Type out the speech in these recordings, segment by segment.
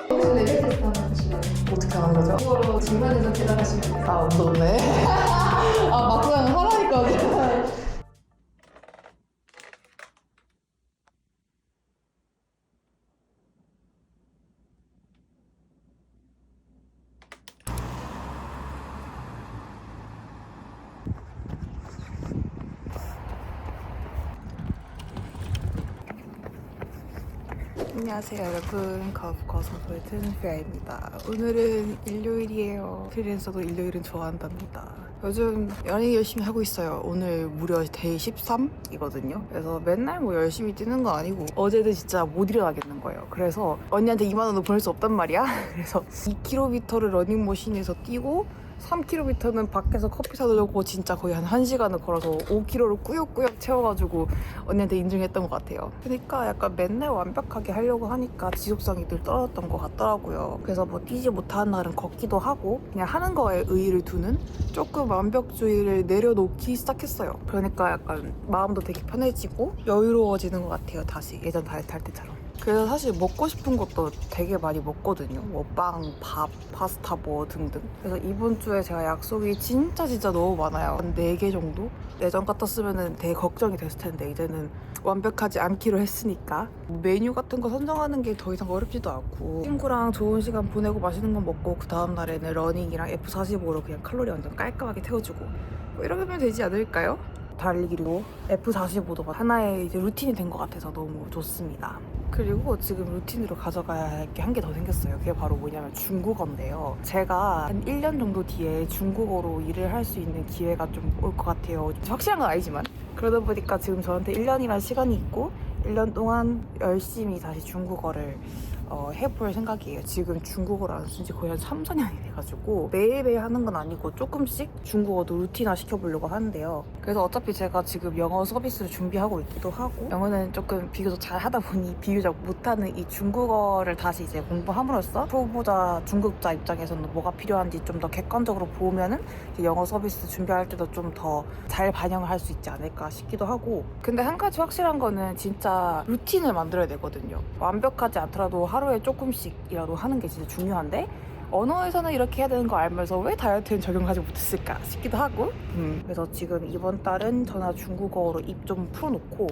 혹시 레벨 테스트 한번 보시면 어떻게 하는 거죠? 그거로 중간에서 대답하시면 돼요. 아, 무섭네. 아, 막상 하라니까. 안녕하세요 여러분, 거스모폴리탄 피아입니다. 오늘은 일요일이에요. 프리랜서도 일요일은 좋아한답니다. 요즘 연애 열심히 하고 있어요. 오늘 무려 데이 13이거든요. 그래서 맨날 뭐 열심히 뛰는 건 아니고 어제는 진짜 못 일어나겠는 거예요. 그래서 언니한테 2만 원을 보낼 수 없단 말이야. 그래서 2km를 러닝머신에서 뛰고 3km는 밖에서 커피 사들고 진짜 거의 한 1시간을 걸어서 5km를 꾸역꾸역 채워가지고 언니한테 인증했던 것 같아요. 그러니까 약간 맨날 완벽하게 하려고 하니까 지속성이 늘 떨어졌던 것 같더라고요. 그래서 뭐 뛰지 못하는 날은 걷기도 하고 그냥 하는 거에 의의를 두는 조금 완벽주의를 내려놓기 시작했어요. 그러니까 약간 마음도 되게 편해지고 여유로워지는 것 같아요. 다시 예전 다이어트 할 때처럼. 그래서 사실 먹고 싶은 것도 되게 많이 먹거든요. 뭐 빵, 밥, 파스타 뭐 등등. 그래서 이번 주에 제가 약속이 진짜 너무 많아요. 한 4개 정도? 예전 같았으면 되게 걱정이 됐을 텐데 이제는 완벽하지 않기로 했으니까 메뉴 같은 거 선정하는 게 더 이상 어렵지도 않고 친구랑 좋은 시간 보내고 맛있는 거 먹고 그 다음 날에는 러닝이랑 F45로 그냥 칼로리 완전 깔끔하게 태워주고 뭐 이러면 되지 않을까요? 달리기로 F45도 하나의 이제 루틴이 된 것 같아서 너무 좋습니다. 그리고 지금 루틴으로 가져가야 할 게 한 개 더 생겼어요. 그게 바로 뭐냐면 중국어인데요. 제가 한 1년 정도 뒤에 중국어로 일을 할 수 있는 기회가 좀 올 것 같아요. 확실한 건 아니지만 그러다 보니까 지금 저한테 1년이란 시간이 있고 1년 동안 열심히 다시 중국어를 해볼 생각이에요. 지금 중국어를 안 쓴 지 거의 한 3, 4년이 돼가지고 매일매일 하는 건 아니고 조금씩 중국어도 루틴화 시켜보려고 하는데요. 그래서 어차피 제가 지금 영어 서비스를 준비하고 있기도 하고 영어는 조금 비교적 잘 하다 보니 비교적 못하는 이 중국어를 다시 이제 공부함으로써 초보자 중국자 입장에서는 뭐가 필요한지 좀 더 객관적으로 보면은 영어 서비스 준비할 때도 좀 더 잘 반영을 할 수 있지 않을까 싶기도 하고 근데 한 가지 확실한 거는 진짜 루틴을 만들어야 되거든요. 완벽하지 않더라도 하루에 조금씩이라도 하는 게 진짜 중요한데 언어에서는 이렇게 해야 되는 거 알면서 왜 다이어트는 적용하지 못했을까 싶기도 하고 그래서 지금 이번 달은 전화 중국어로 입 좀 풀어놓고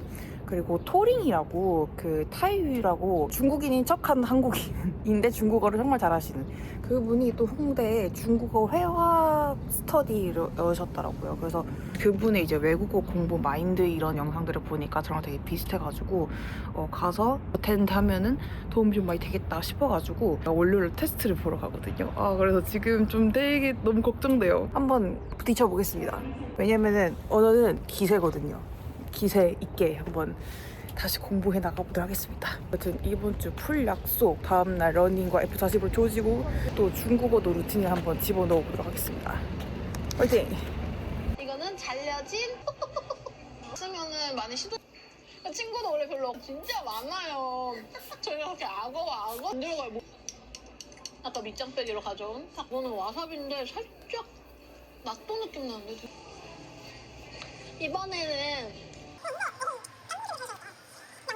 그리고 토링이라고 그 타이유라고 중국인인 척한 한국인인데 중국어를 정말 잘하시는 그분이 또 홍대에 중국어 회화 스터디를 여셨더라고요. 그래서 그분의 이제 외국어 공부 마인드 이런 영상들을 보니까 저랑 되게 비슷해가지고 가서 어텐드 하면은 도움이 좀 많이 되겠다 싶어가지고 월요일 테스트를 보러 가거든요. 그래서 지금 좀 되게 너무 걱정돼요. 한번 부딪혀보겠습니다. 왜냐면은 언어는 기세거든요. 기세 있게 한번 다시 공부해 나가보도록 하겠습니다. 아무튼 이번 주 풀 약속, 다음날 러닝과 F40을 조지고 또 중국어도 루틴에 한번 집어넣어보도록 하겠습니다. 화이팅! 이거는 잘려진 쓰면은 많이 시도 친구도 원래 별로 진짜 많아요. 저희가 그렇게 악어가 안 들어가요. 뭐. 아까 밑장빼기로 가져온 이거는 와사비인데 살짝 낫또 느낌 나는데 이번에는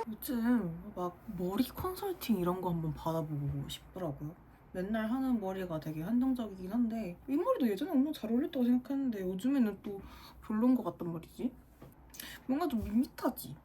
요즘 막 머리 컨설팅 이런 거 한번 받아보고 싶더라고요. 맨날 하는 머리가 되게 한정적이긴 한데 이 머리도 예전에 엄청 잘 어울렸다고 생각했는데 요즘에는 또 별론 것 같단 말이지. 뭔가 좀 밋밋하지.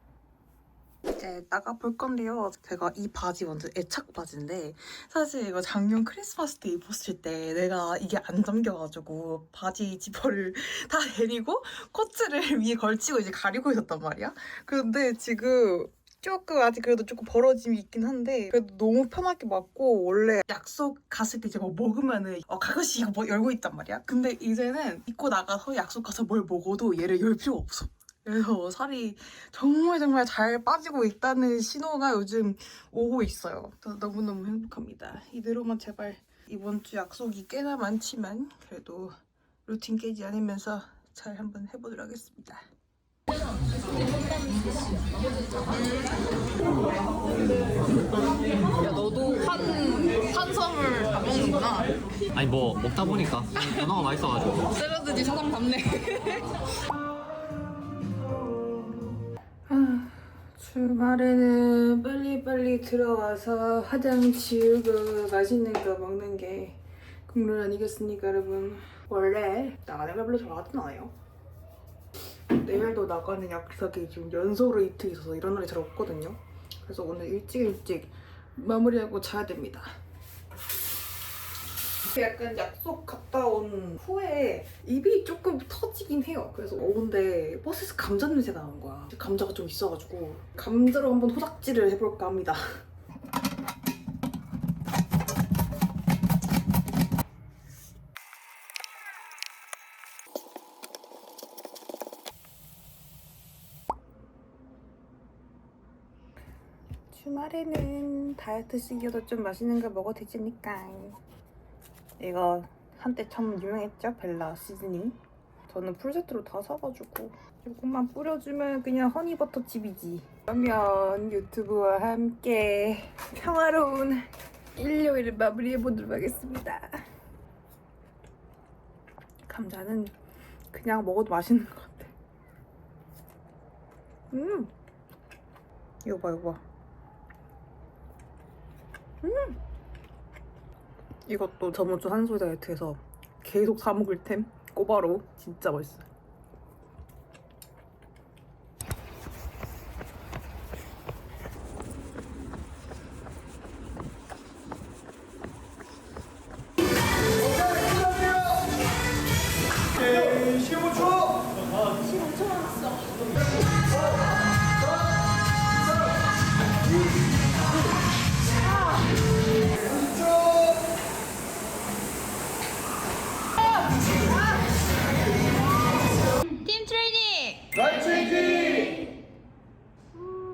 이제 나가볼 건데요. 제가 이 바지 완전 애착 바지인데 사실 이거 작년 크리스마스 때 입었을 때 내가 이게 안 잠겨가지고 바지 지퍼를 다 내리고 코트를 위에 걸치고 이제 가리고 있었단 말이야. 근데 지금 조금 아직 그래도 조금 벌어짐이 있긴 한데 그래도 너무 편하게 맞고 원래 약속 갔을 때 이제 뭐 먹으면은 가끔씩 이거 뭐 열고 있단 말이야. 근데 이제는 입고 나가서 약속 가서 뭘 먹어도 얘를 열 필요가 없어. 그래서 살이 정말 잘 빠지고 있다는 신호가 요즘 오고 있어요. 그래서 너무너무 행복합니다. 이대로만 제발 이번 주 약속이 꽤나 많지만 그래도 루틴 깨지 않으면서 잘 한번 해보도록 하겠습니다. 야 너도 한섬을 다 먹는구나. 아니 뭐 먹다 보니까 연어가 맛있어가지고. 샐러드지 사람 답네. 주말에는 빨리빨리 들어와서 화장 지우고 맛있는 거 먹는 게 국룰 아니겠습니까, 여러분? 원래 나가는 걸 별로 좋아하진 않아요. 내일도 나가는 약속이 지금 연속으로 이틀 있어서 이런 날이 잘 없거든요. 그래서 오늘 일찍 마무리하고 자야 됩니다. 약간 약속 갔다 온 후에 입이 조금 터지긴 해요. 그래서 근데 버스에서 감자 냄새가 나는 거야. 감자가 좀 있어가지고 감자로 한번 호닥지를 해볼까 합니다. 주말에는 다이어트식이어도 좀 맛있는 거 먹어도 되지니까. 이거 한때 참 유명했죠? 벨라 시즈닝. 저는 풀세트로 다 사가지고 조금만 뿌려주면 그냥 허니버터 칩이지. 그러면 유튜브와 함께 평화로운 일요일을 마무리해보도록 하겠습니다. 감자는 그냥 먹어도 맛있는 것 같아. 이거 봐. 이것도 저번 주 한솔 다이어트에서 계속 사 먹을 템 꼬바로 진짜 맛있어요.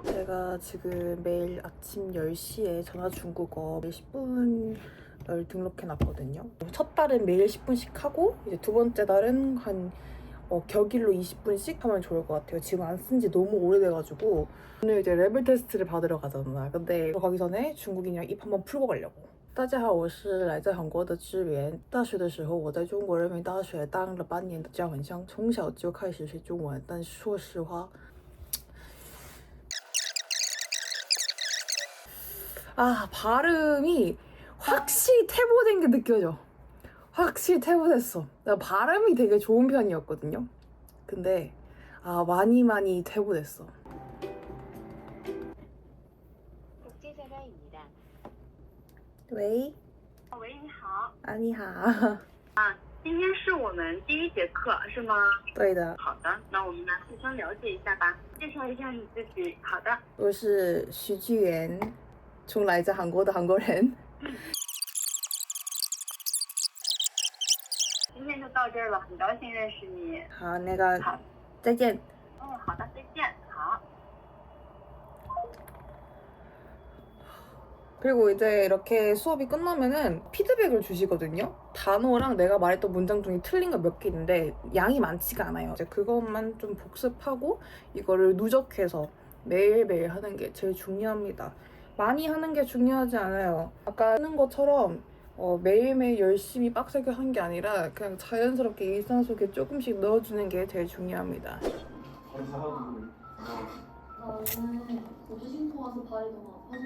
제가 지금 매일 아침 10시에 전화중국어 10분을 등록해놨거든요. 첫 달은 매일 10분씩 하고 이제 두 번째 달은 한 격일로 20분씩 하면 좋을 것 같아요. 지금 안 쓴 지 너무 오래돼가지고 오늘 이제 레벨 테스트를 받으러 가잖아. 근데 가기 전에 중국인이랑 입 한번 풀고 가려고. 大家好，我是来自韩国的志源。大学的时候，我在中国人民大学当了半年的教文生，从小就开始学中文。但说实话，발음이 확실히 퇴보된 게 느껴져. 확실히 퇴보됐어. 나 발음이 되게 좋은 편이었거든요. 근데 많이 퇴보됐어. 국제전화입니다. 喂，喂，你好。你好。今天是我们第一节课是吗？对的。好的，那我们来互相了解一下吧。介绍一下你自己。好的。我是徐志源，从来自韩国的韩国人。今天就到这儿了，很高兴认识你。好，那个好，再见。好的，再见。好。 그리고 이제 이렇게 수업이 끝나면은 피드백을 주시거든요. 단어랑 내가 말했던 문장 중에 틀린 거 몇 개 있는데 양이 많지가 않아요. 이제 그것만 좀 복습하고 이거를 누적해서 매일매일 하는 게 제일 중요합니다. 많이 하는 게 중요하지 않아요. 아까 하는 것처럼 매일매일 열심히 빡세게 한 게 아니라 그냥 자연스럽게 일상 속에 조금씩 넣어주는 게 제일 중요합니다. 나는 구두 신고 와서 발이 너무 아파서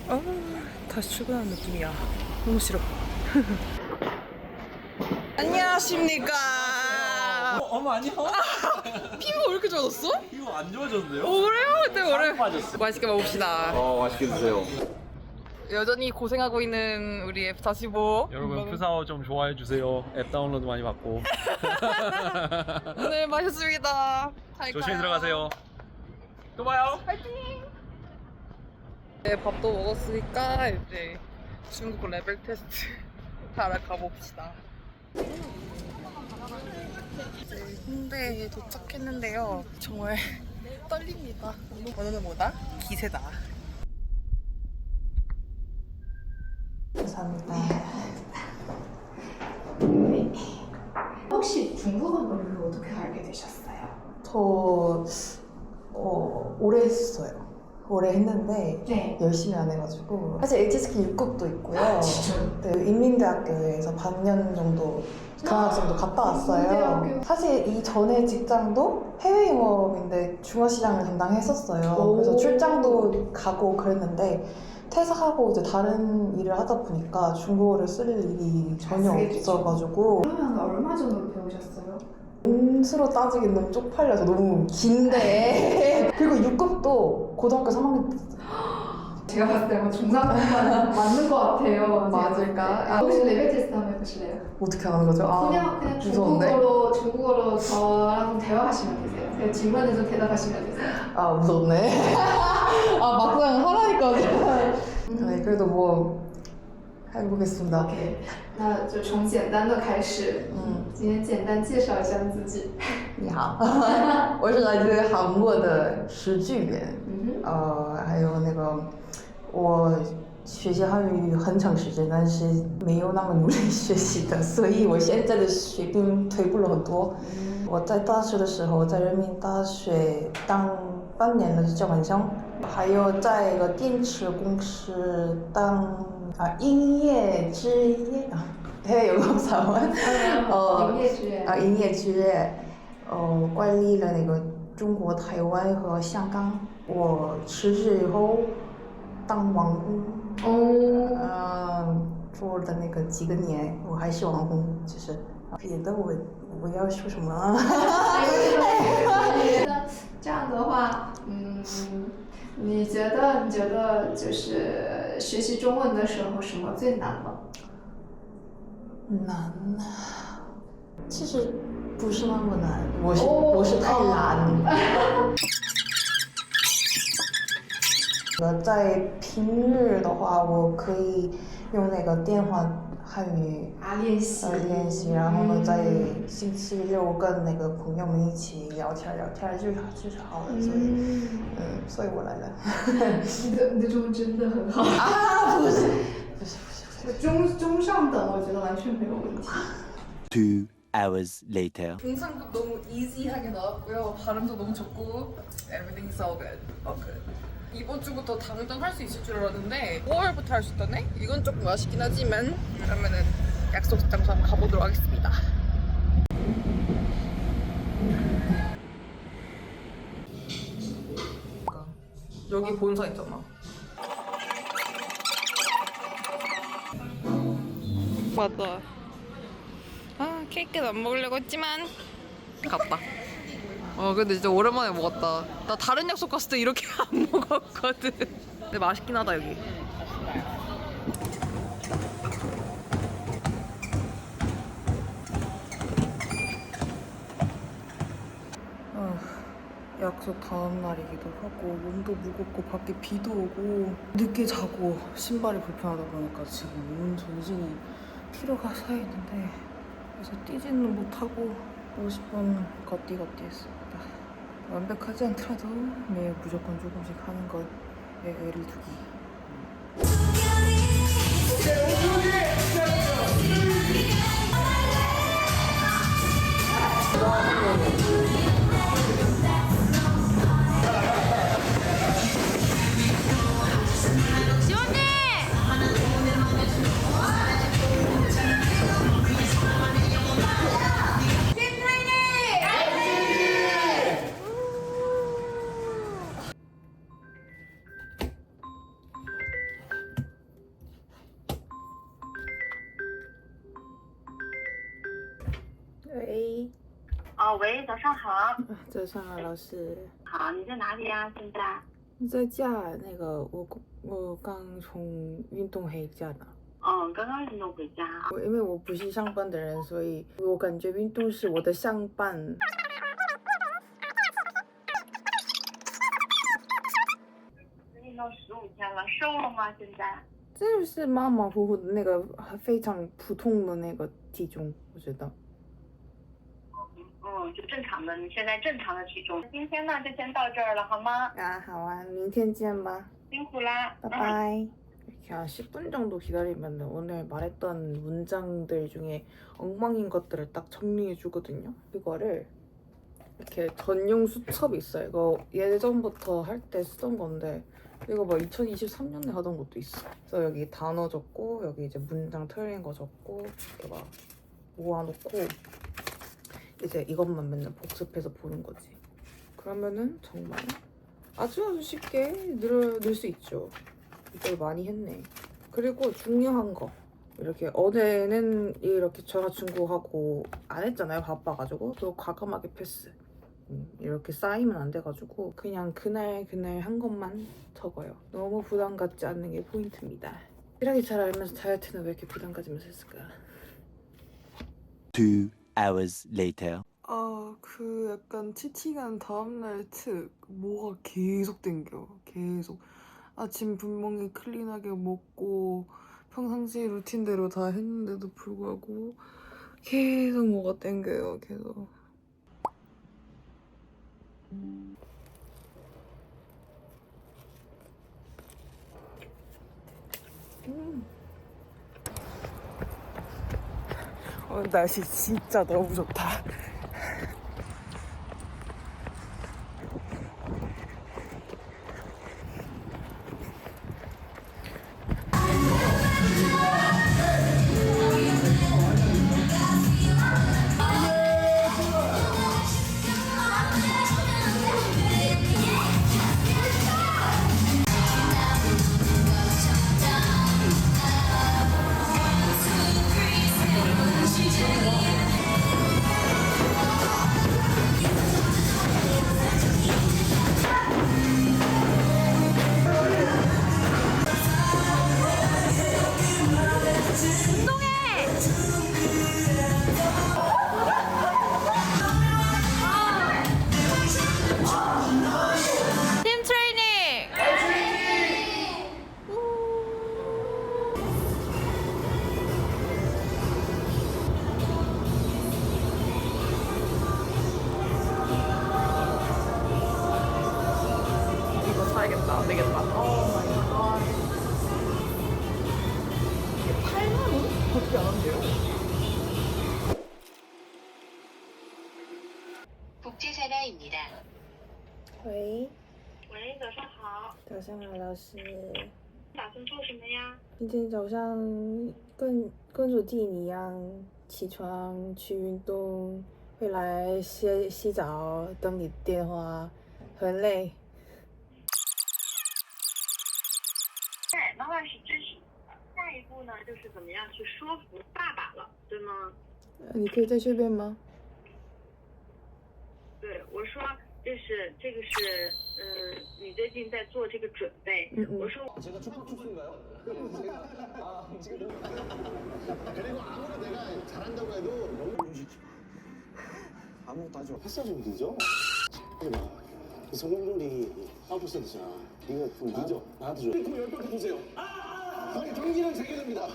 그런데 다시 출근하는 느낌이야. 너무 싫어. 안녕하십니까. 어머 아니요. 피부가 왜 이렇게 좋아졌어? 이거 안 좋아졌는데요? 그래요? 그때 오래 빠졌어. 맛있게 먹읍시다. 맛있게 드세요. 여전히 고생하고 있는 우리 F45 여러분 푸사오 좀 좋아해 주세요. 앱 다운로드 많이 받고. 오늘 마셨습니다. 조심히 들어가세요. 또 봐요. 네, 밥도 먹었으니까 이제 중국 레벨 테스트 하러 가봅시다. 이제 홍대에 도착했는데요. 정말 떨립니다. 오늘은 뭐다? 기세다. 감사합니다. 혹시 중국어를 어떻게 알게 되셨어요? 저 오래 했어요. 오래 했는데 네. 열심히 안 해가지고 사실 HSK 6급도 있고요. 진짜요? 네, 인민대학교에서 반년 정도 교환학생도 갔다 왔어요. 인민대학교. 사실 이 전에 직장도 해외 영업인데 중화시장을 담당했었어요. 오. 그래서 출장도 가고 그랬는데 퇴사하고 이제 다른 일을 하다 보니까 중국어를 쓸 일이 전혀 쓰겠죠. 없어가지고 그러면 얼마 전으로 배우셨어요? 수로 따지긴 너무 쪽팔려서 너무 긴데 그리고 6급도 고등학교 3학년 때 제가 봤을 때 아마 중상급반 맞는 것 같아요. 맞을까? 아, 혹시 레벨 테스트 한번 해보실래요? 어떻게 하는 거죠? 아, 그냥 무서운데? 중국어로 저랑 대화하시면 되세요. 제가 질문해서 대답하시면 되세요. 아 무섭네. 아 막상 하라니까. 네, 그래도 뭐 해보겠습니다. OK，那就从简单的开始。今天简单介绍一下自己。你好，我是来自韩国的石巨源。还有那个我学习汉语很长时间，但是没有那么努力学习的，所以我现在的水平退步了很多。我在大学的时候在人民大学当半年的交换生，还有在一个电池公司当音乐之夜해외 영업사원 营业职员。营业之夜管理了那个中国台湾和香港。我辞职以后当网红，做的那个几个年，我还是网红，其实别的我要说什么啊？那这样的话，你觉得就是学习中文的时候什么最难了？难啊，其实不是那么难，我是太懒。在平日的话，我可以用那个电话汉语练习，然后呢，在星期六跟那个朋友们一起聊天就是好了，所以我来了。你的中文真的很好啊，不是，中上等我觉得完全没有问题。 2 hours later. 중상급 너무 이지하게 나왔고요. 발음도 너무 좋고 everything's so good. 이번 주부터 당장 할 수 있을 줄 알았는데 5월부터 할 수 있다네? 이건 조금 아쉽긴 하지만 그러면은 약속 장소 한번 가보도록 하겠습니다. 여기 본사 있잖아. 맞다. 케이크는 안 먹으려고 했지만 갔다. 근데 진짜 오랜만에 먹었다. 나 다른 약속 갔을 때 이렇게 안 먹었거든. 근데 맛있긴 하다 여기. 약속 다음 날이기도 하고 몸도 무겁고 밖에 비도 오고 늦게 자고 신발이 불편하다 보니까 지금 온 전신이 피로가 쌓여있는데 그래서 뛰지는 못하고 50분 걷기 했습니다. 완벽하지 않더라도 매일 무조건 조금씩 하는 것에 애를 두기.喂，喂，早上好。早上好，老师。好，你在哪里呀？现在？在家，那个我刚从运动回家呢。刚刚运动回家。因为我不是上班的人，所以我感觉运动是我的上班。运动15天了，瘦了吗？现在？这就是马马虎虎的那个非常普通的那个体重，我觉得。就正常的，你现在正常的体重。今天呢就先到这儿了，好吗？好啊，明天见吧。辛苦啦，拜拜。이렇게 한 10분 정도 기다리면 오늘 말했던 문장들 중에 엉망인 것들을 딱 정리해 주거든요. 이거를 이렇게 전용 수첩이 있어요. 이거 예전부터 할 때 쓰던 건데 이거 막 2023년에 하던 것도 있어. 그래서 여기 단어 적고 여기 이제 문장 틀린 거 적고 이렇게 막 모아놓고 이제 이것만 맨날 복습해서 보는 거지. 그러면은 정말 아주 쉽게 늘 수 있죠. 이걸 많이 했네. 그리고 중요한 거. 이렇게 어제는 이렇게 전화중국하고 안 했잖아요. 바빠가지고. 그리고 과감하게 패스. 이렇게 쌓이면 안 돼가지고 그냥 그날 한 것만 적어요. 너무 부담 갖지 않는 게 포인트입니다. 일하기 잘 알면서 다이어트는 왜 이렇게 부담 가지면서 했을까? 2 hours later. 그 약간 치팅한 다음날 특 뭐가 계속 땡겨. 계속 아침 분명히 클린하게 먹고 평상시 루틴대로 다 했는데도 불구하고 계속 뭐가 땡겨요. 계속. 오늘 날씨 진짜 너무 좋다. 안 되겠다. 이게 8만 원? 밖에 안 한대요. 국제사라입니다. 喂，喂，早上好，早上好，老师。打算做什么呀？今天早上跟着弟你一样起床去运动，回来洗澡，等你电话，很累。对，妈妈是支持你的。下一步呢，就是怎么样去说服爸爸了，对吗？你可以再去遍吗？对，我说就是这个是，你最近在做这个准备。我说 제가 축구 투수인가요? 지금 그리고 아무리 내가 잘한다고 해도 너무 아무것도 하지 마. 패스가 좀 늦어. 하지 마. 그 성공률이 4%잖아. 이거 좀 늦어. 나한테 줘. 그럼 10번 주세요. 아니 경기는 재개됩니다.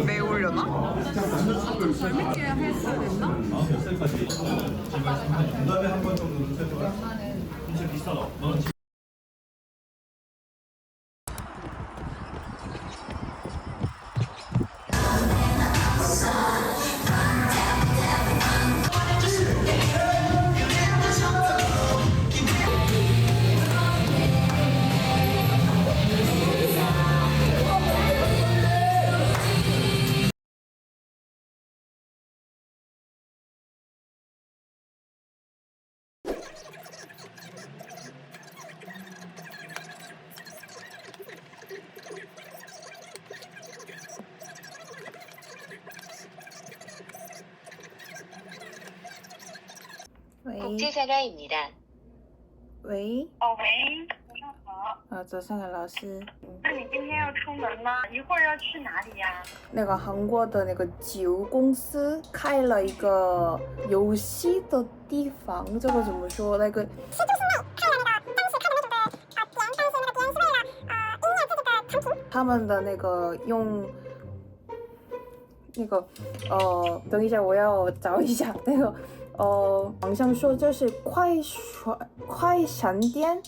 매 올려나? 국제사라입니다. 喂，哦，喂，早上好。早上好，老师。那你今天要出门吗？一会儿要去哪里呀？那个韩国的那个酒公司开了一个游戏的地方，这个怎么说？那个他们的那个用那个等一下我要找一下那个网上说就是快闪店。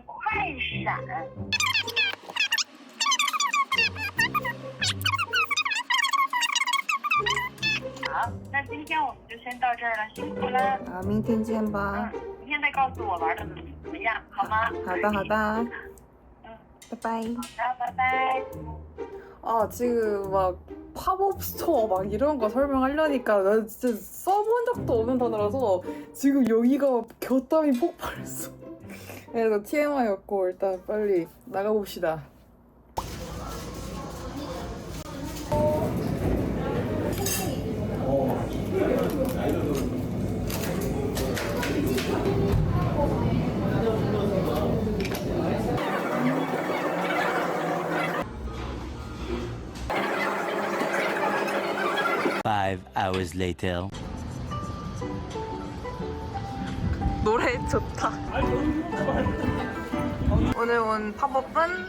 快闪。好，那今天我们就先到这儿了，辛苦了。啊，明天见吧。明天再告诉我玩的怎么样，好吗？好的，好的。拜拜。好，拜拜。 아 지금 막 팝업 스토어 막 이런 거 설명하려니까 나 진짜 써본 적도 없는 단어라서 지금 여기가 겨땀이 폭발했어. 그래서 TMI였고 일단 빨리 나가봅시다. Five hours later. 노래 좋다. 오늘 온 팝업은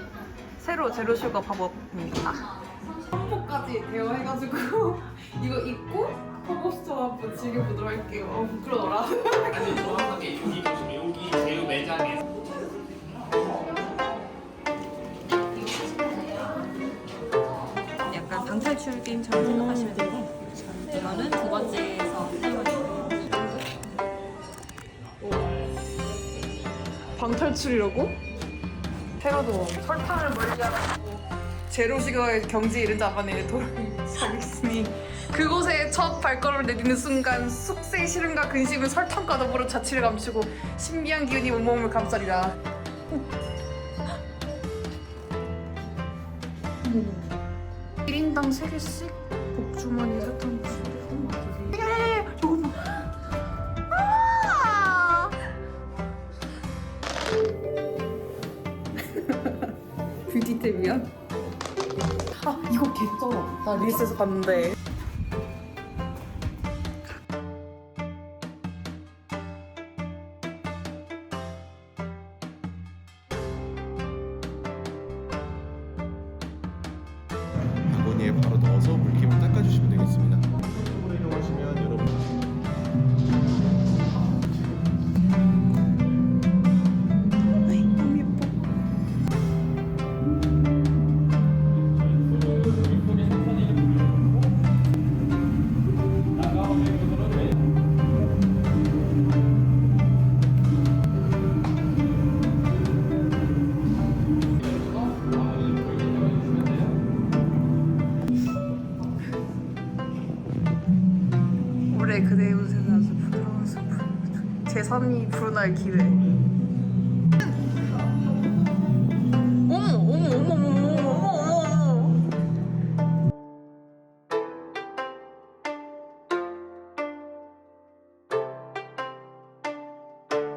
새로 제로슈가 팝업입니다. 한복까지 대여해가지고 이거 입고 팝업 스토어 한번 즐겨보도록 할게요. 부끄러워라. 아니 정확하게 여기 제휴 매장에 약간 방탈출 게임처럼 생각하시면 되고 이거는 두 번째에서 사용하시면 방탈출이라고? 테러도 설탕을 멀리하고 제로시가의 경지에 이른 자만의 도를 사겠으니 그곳에 첫 발걸음을 내딛는 순간 쑥새의 시름과 근심은 설탕과 더불어 자취를 감추고 신비한 기운이 온몸을 감싸리라. 1인당 3개씩 복주머니 설탕 야야야야 이거 봐. 아! 뷰티템이야? 아 이거 개쩔어. 나 릴스에서 봤는데. 바구니에 바로 넣어서 물기만 닦아주시면 되겠습니다. 쪽으로 이동하시면 여러분 너무 예뻐. 올해 그대의 옷에는 아주 부드러운 수프 제3이 불어날 기회. 어머 어머 어머 어머 어머 어머.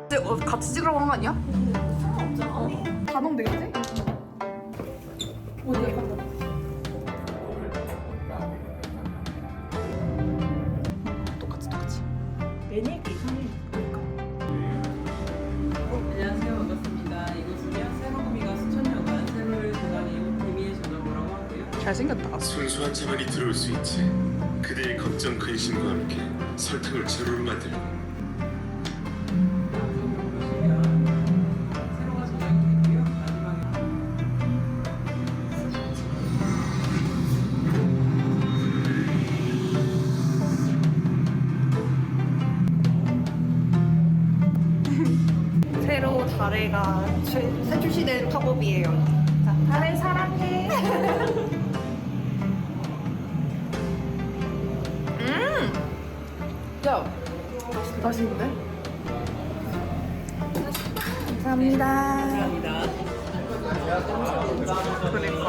근데 같이 찍으라고 한 거 아니야? 상관없잖아. 단홍 되겠지? 어디에 간다. 똑같이. 매니에이션이 안녕하세요, 반갑습니다. 이곳은요 세로구미가 수천 년간 세로를 도단이고 비밀의 저녁이라고 하고요. 잘생겼다. 순수한 차만이 들어올 수 있지. 그대의 걱정 근심과 함께 설탕을 제로로 만들고 세로가 저녁이 되고요. 마지막에 새로 달해가 새 출시된 팝업이에요. 자, 달해 사랑해. 야, 맛있는데? 감사합니다. 감사합니다. 그러니까.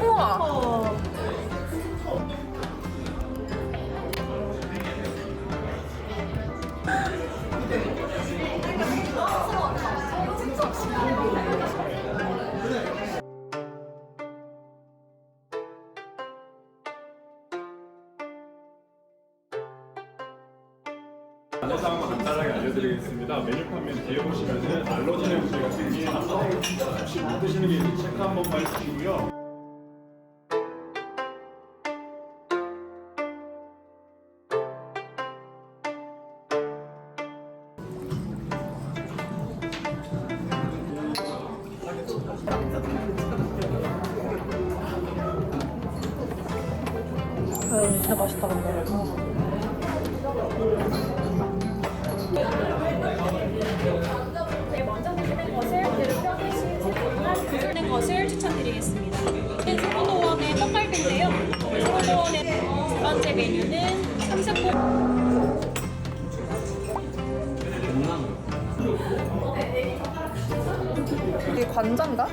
우와. 안내사항 간단하게 알려드리겠습니다. 메뉴판면 뒤에 보시면은 알러지 냄새가 생기셔서 혹시 못 드시는 게 있는지 체크 한 번만 해주시고요. 이게 관자인가?